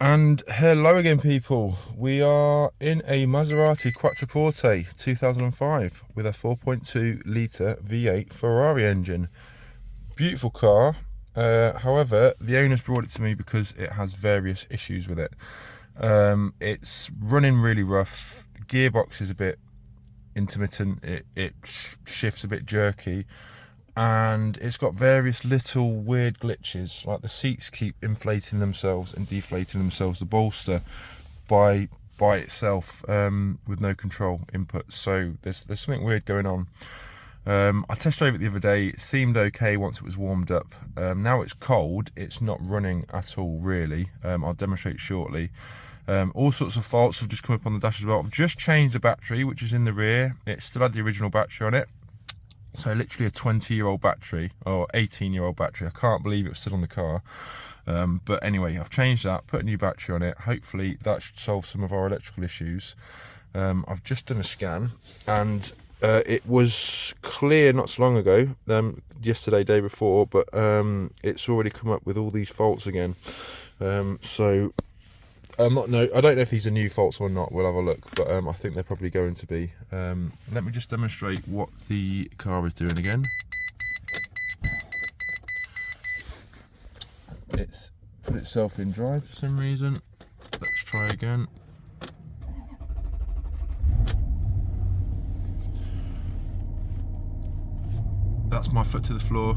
And hello again, people. We are in a Maserati Quattroporte 2005 with a 4.2 litre V8 Ferrari engine. Beautiful car. However, the owners brought it to me because it has various issues with it. It's running really rough. The gearbox is a bit intermittent. It shifts a bit jerky. And it's got various little weird glitches, like the seats keep inflating themselves and deflating themselves, the bolster by itself, with no control input. So there's something weird going on. I test drove it the other day. It seemed okay once it was warmed up. Now it's cold, it's not running at all really. I'll demonstrate shortly. All sorts of faults have just come up on the dash as well. I've just changed the battery, which is in the rear. It still had the original battery on it. So literally a 20-year-old battery, or 18-year-old battery. I can't believe it was still on the car. But anyway, I've changed that, put a new battery on it. Hopefully that should solve some of our electrical issues. I've just done a scan, and it was clear not so long ago, yesterday, day before, but it's already come up with all these faults again. I don't know if these are new faults or not. We'll have a look, but I think they're probably going to be. Let me just demonstrate what the car is doing again. It's put itself in drive for some reason. Let's try again. That's my foot to the floor.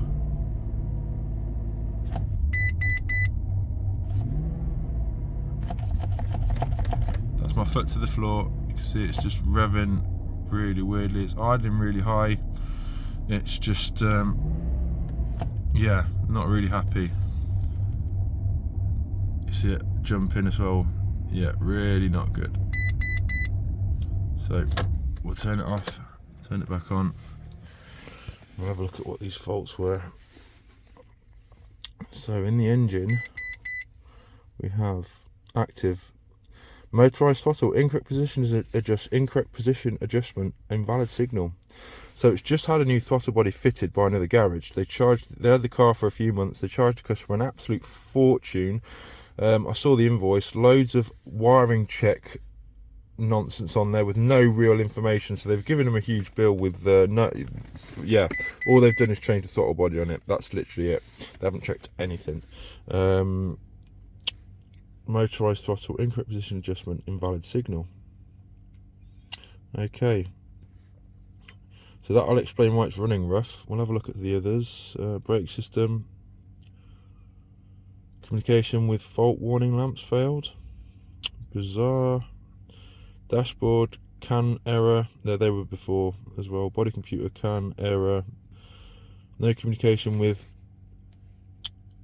My foot to the floor. You can see it's just revving really weirdly. It's idling really high. It's just yeah, not really happy. You see it jumping as well. Yeah, really not good. So we'll turn it off, turn it back on. We'll have a look at what these faults were. So in the engine we have active motorized throttle, incorrect position adjustment, invalid signal. So it's just had a new throttle body fitted by another garage. They had the car for a few months. They charged the customer an absolute fortune. I saw the invoice, loads of wiring check nonsense on there with no real information. So they've given them a huge bill with all they've done is change the throttle body on it. That's literally it. They haven't checked anything. Motorized throttle, incorrect position adjustment, invalid signal. Okay, so that'll explain why it's running rough. We'll have a look at the others. Brake system, communication with fault warning lamps failed. Bizarre. Dashboard CAN error. There they were before as well. Body computer CAN error. No communication with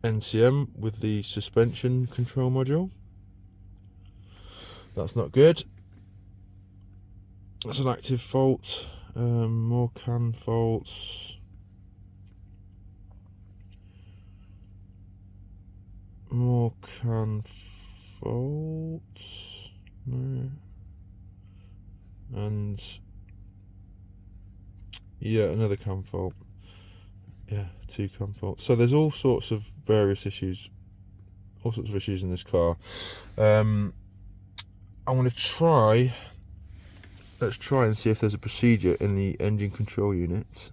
NCM with the suspension control module. That's not good. That's an active fault. More CAN faults. More CAN faults. No. And yeah, another CAN fault. Yeah, 2 CAN faults. So there's all sorts of various issues, in this car. I'm going to try. Let's try and see if there's a procedure in the engine control unit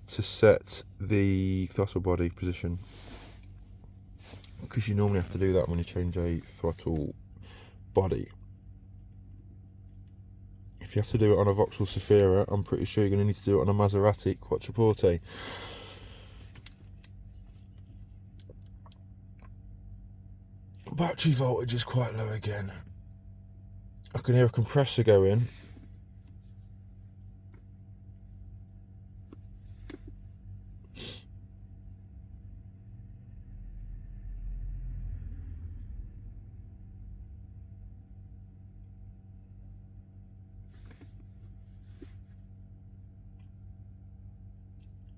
to set the throttle body position, because you normally have to do that when you change a throttle body. If you have to do it on a Vauxhall Zafira, I'm pretty sure you're going to need to do it on a Maserati Quattroporte. Battery voltage is quite low again. I can hear a compressor go in.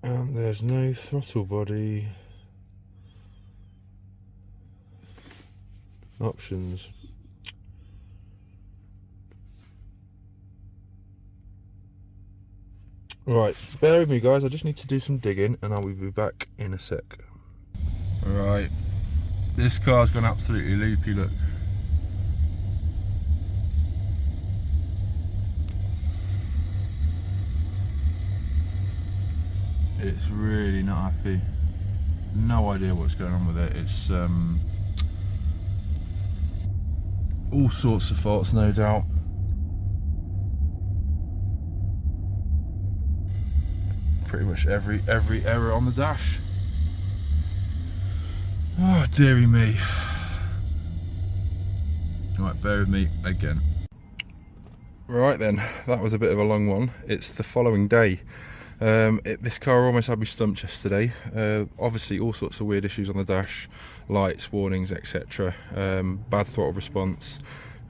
And there's no throttle body options. Right, bear with me guys, I just need to do some digging and I will be back in a sec. Right, this car's gone absolutely loopy, look. it's really not happy. No idea what's going on with it. It's all sorts of faults, no doubt. Pretty much every error on the dash. Oh dearie me. Right, bear with me again. Right then, that was a bit of a long one. It's the following day. This car almost had me stumped yesterday. Obviously all sorts of weird issues on the dash, lights, warnings, etc. Bad throttle response,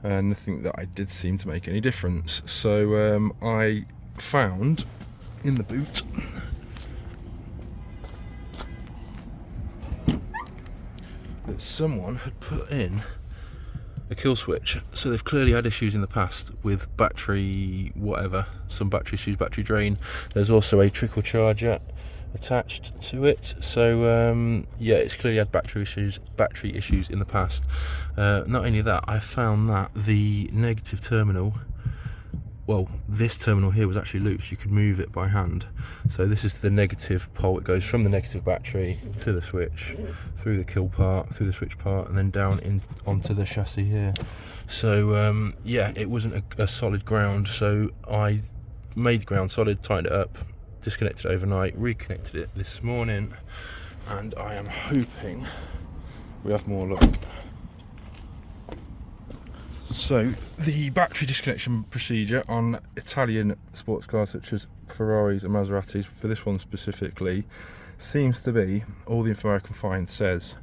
and nothing that I did seem to make any difference. So I found in the boot that someone had put in a kill switch. So they've clearly had issues in the past with battery whatever, some battery issues, battery drain. There's also a trickle charger attached to it, so yeah, it's clearly had battery issues in the past. Not only that, I found that the negative terminal, well, this terminal here was actually loose. You could move it by hand. So this is the negative pole. It goes from the negative battery to the switch, through the kill part, through the switch part, and then down in onto the chassis here. So yeah, it wasn't a solid ground. So I made the ground solid, tightened it up, disconnected it overnight, reconnected it this morning, and I am hoping we have more luck. So the battery disconnection procedure on Italian sports cars such as Ferraris and Maseratis, for this one specifically, seems to be, all the info I can find says,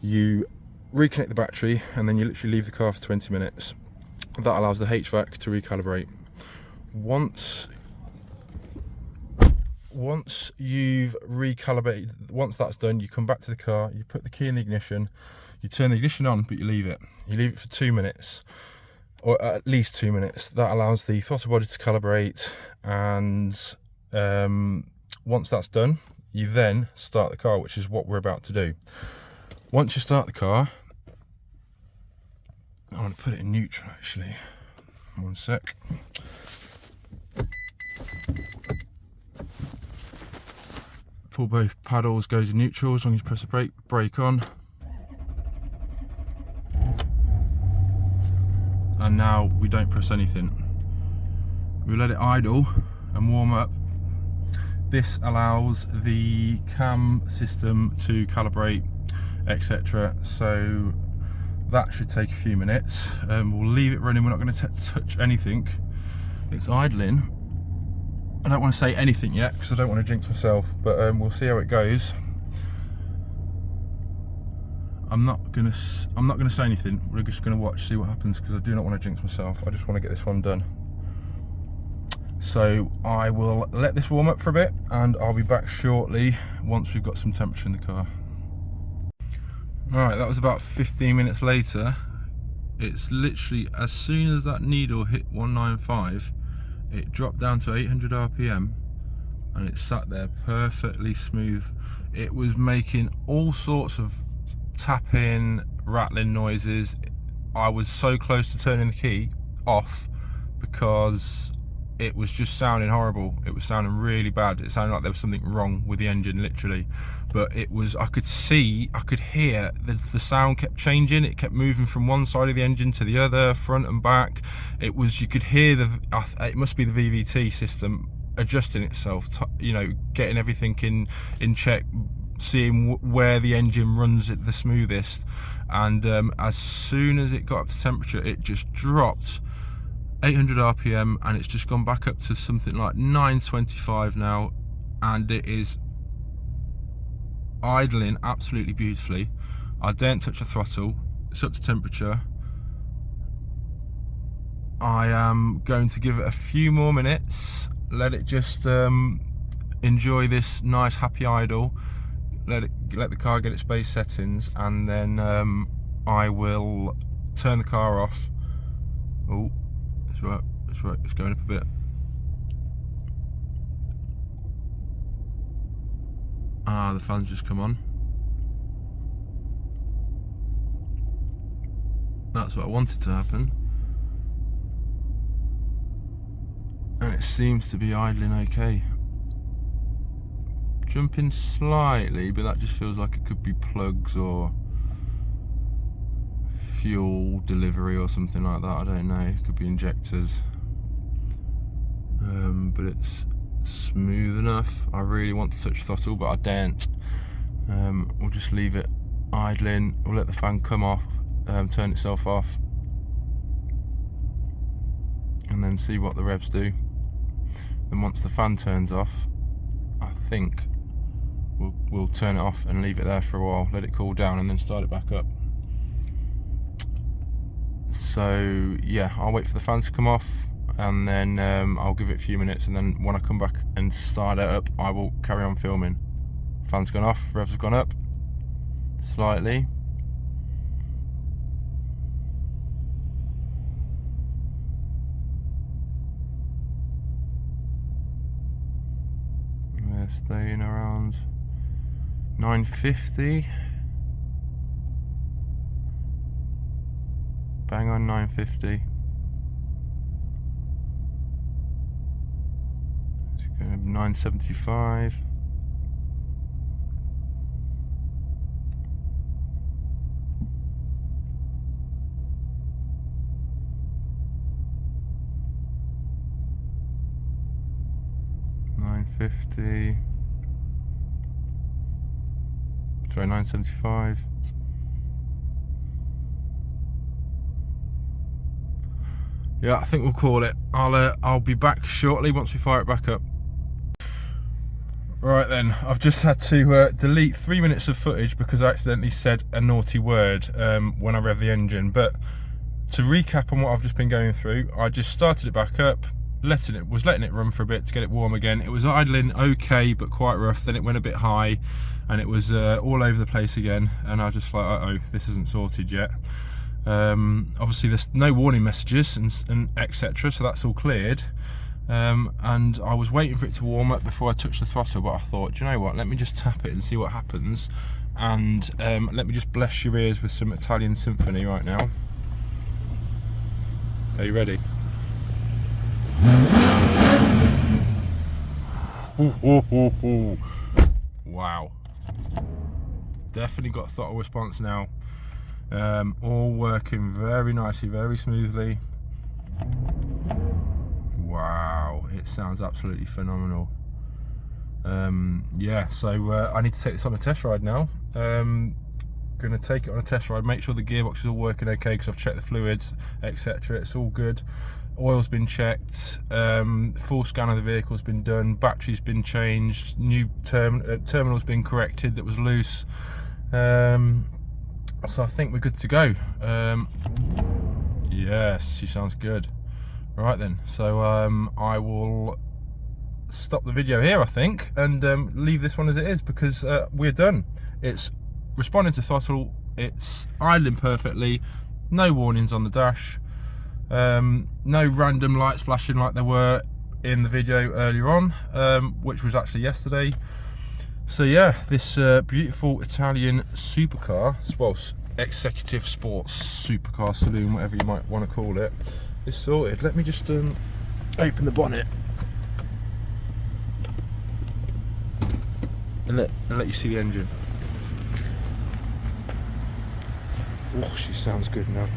you reconnect the battery and then you literally leave the car for 20 minutes. That allows the HVAC to recalibrate. Once you've recalibrated, once that's done, you come back to the car, you put the key in the ignition, you turn the ignition on, but you leave it. You leave it for 2 minutes, or at least 2 minutes. That allows the throttle body to calibrate, and once that's done, you then start the car, which is what we're about to do. Once you start the car, I'm going to put it in neutral actually. One sec. Pull both paddles, goes in neutral. As long as you press the brake on. And now we don't press anything. We let it idle and warm up. This allows the cam system to calibrate, etc. So that should take a few minutes. We'll leave it running. We're not going to touch anything. It's idling. I don't want to say anything yet because I don't want to jinx myself, but we'll see how it goes. I'm not gonna say anything. We're just gonna watch, see what happens, because I do not want to jinx myself. I just want to get this one done. So I will let this warm up for a bit, and I'll be back shortly once we've got some temperature in the car. Alright, that was about 15 minutes later. It's literally, as soon as that needle hit 195, it dropped down to 800 RPM, and it sat there perfectly smooth. It was making all sorts of tapping, rattling noises. I was so close to turning the key off because it was just sounding horrible. It was sounding really bad. It sounded like there was something wrong with the engine, literally. But it was, I could hear the sound kept changing. It kept moving from one side of the engine to the other, front and back. It was, you could hear it must be the VVT system adjusting itself, you know, getting everything in check, seeing where the engine runs it the smoothest. And as soon as it got up to temperature, it just dropped 800 RPM, and it's just gone back up to something like 925 now, and it is idling absolutely beautifully. I daren't touch the throttle. It's up to temperature. I am going to give it a few more minutes, let it just enjoy this nice happy idle, let the car get its base settings, and then I will turn the car off. Oh, that's right, it's going up a bit. Ah, the fan's just come on. That's what I wanted to happen. And it seems to be idling okay. jumping slightly, but that just feels like it could be plugs or fuel delivery or something like that. I don't know, it could be injectors. But it's smooth enough. I really want to touch throttle, but I daren't. We'll just leave it idling. We'll let the fan come off, turn itself off, and then see what the revs do. Then once the fan turns off, I think we'll turn it off and leave it there for a while, let it cool down, and then start it back up. So yeah, I'll wait for the fan to come off, and then I'll give it a few minutes, and then when I come back and start it up, I will carry on filming. Fan's gone off, revs have gone up slightly. We're staying around 950. Bang on 950. It's going to be 975. Sorry, 975. Yeah, I think we'll call it. I'll be back shortly once we fire it back up. Right then, I've just had to delete 3 minutes of footage because I accidentally said a naughty word when I rev the engine. But to recap on what I've just been going through, I just started it back up, letting it run for a bit to get it warm again. It was idling okay, but quite rough. Then it went a bit high, and it was all over the place again. And I was just like, uh-oh, this isn't sorted yet. Obviously there's no warning messages and etc, so that's all cleared. And I was waiting for it to warm up before I touched the throttle, but I thought, do you know what, let me just tap it and see what happens. And let me just bless your ears with some Italian symphony right now. Are you ready? Wow, definitely got throttle response now. All working very nicely, very smoothly. Wow, it sounds absolutely phenomenal. Yeah, so I need to take this on a test ride now. Gonna take it on a test ride, make sure the gearbox is all working okay, because I've checked the fluids, etc. It's all good. Oil's been checked, full scan of the vehicle's been done, battery's been changed, new terminal's been corrected that was loose. So I think we're good to go. Yes, she sounds good. Right then, so I will stop the video here, I think, and leave this one as it is, because we're done. It's responding to throttle, it's idling perfectly, no warnings on the dash, no random lights flashing like there were in the video earlier on, which was actually yesterday. So yeah, this beautiful Italian supercar, well, executive sports supercar saloon, whatever you might want to call it, is sorted. Let me just open the bonnet and let you see the engine. Oh, she sounds good now.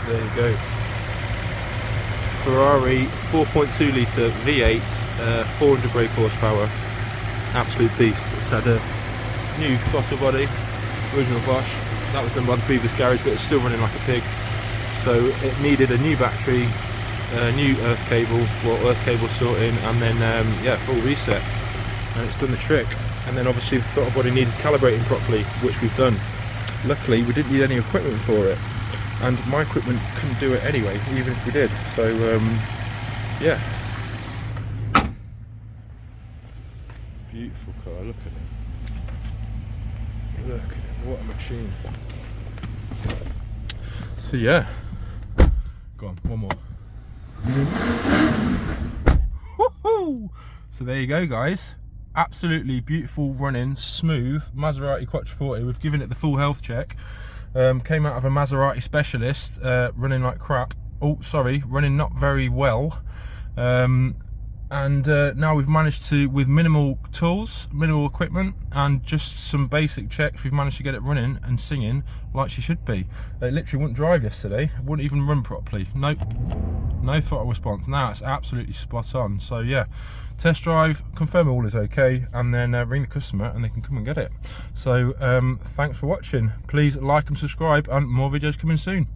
There you go. Ferrari 4.2 litre V8, 400 brake horsepower, absolute beast. It's had a new throttle body, original Bosch. That was done by the previous garage, but it's still running like a pig. So it needed a new battery, a new earth cable sorting, and then yeah, full reset, and it's done the trick. And then obviously the throttle body needed calibrating properly, which we've done. Luckily we didn't need any equipment for it, and my equipment couldn't do it anyway, even if we did. So yeah, beautiful car. Look at it, look at it, what a machine. So yeah, go on, one more. Woohoo! So there you go, guys. Absolutely beautiful running, smooth Maserati Quattroporte. We've given it the full health check. Came out of a Maserati specialist, running like crap. Oh, sorry, running not very well. And now we've managed to, with minimal tools, minimal equipment, and just some basic checks, we've managed to get it running and singing like she should be. It literally wouldn't drive yesterday, wouldn't even run properly. Nope, no throttle response. Now it's absolutely spot on. So yeah, test drive, confirm all is okay, and then ring the customer and they can come and get it. So thanks for watching. Please like and subscribe, and more videos coming soon.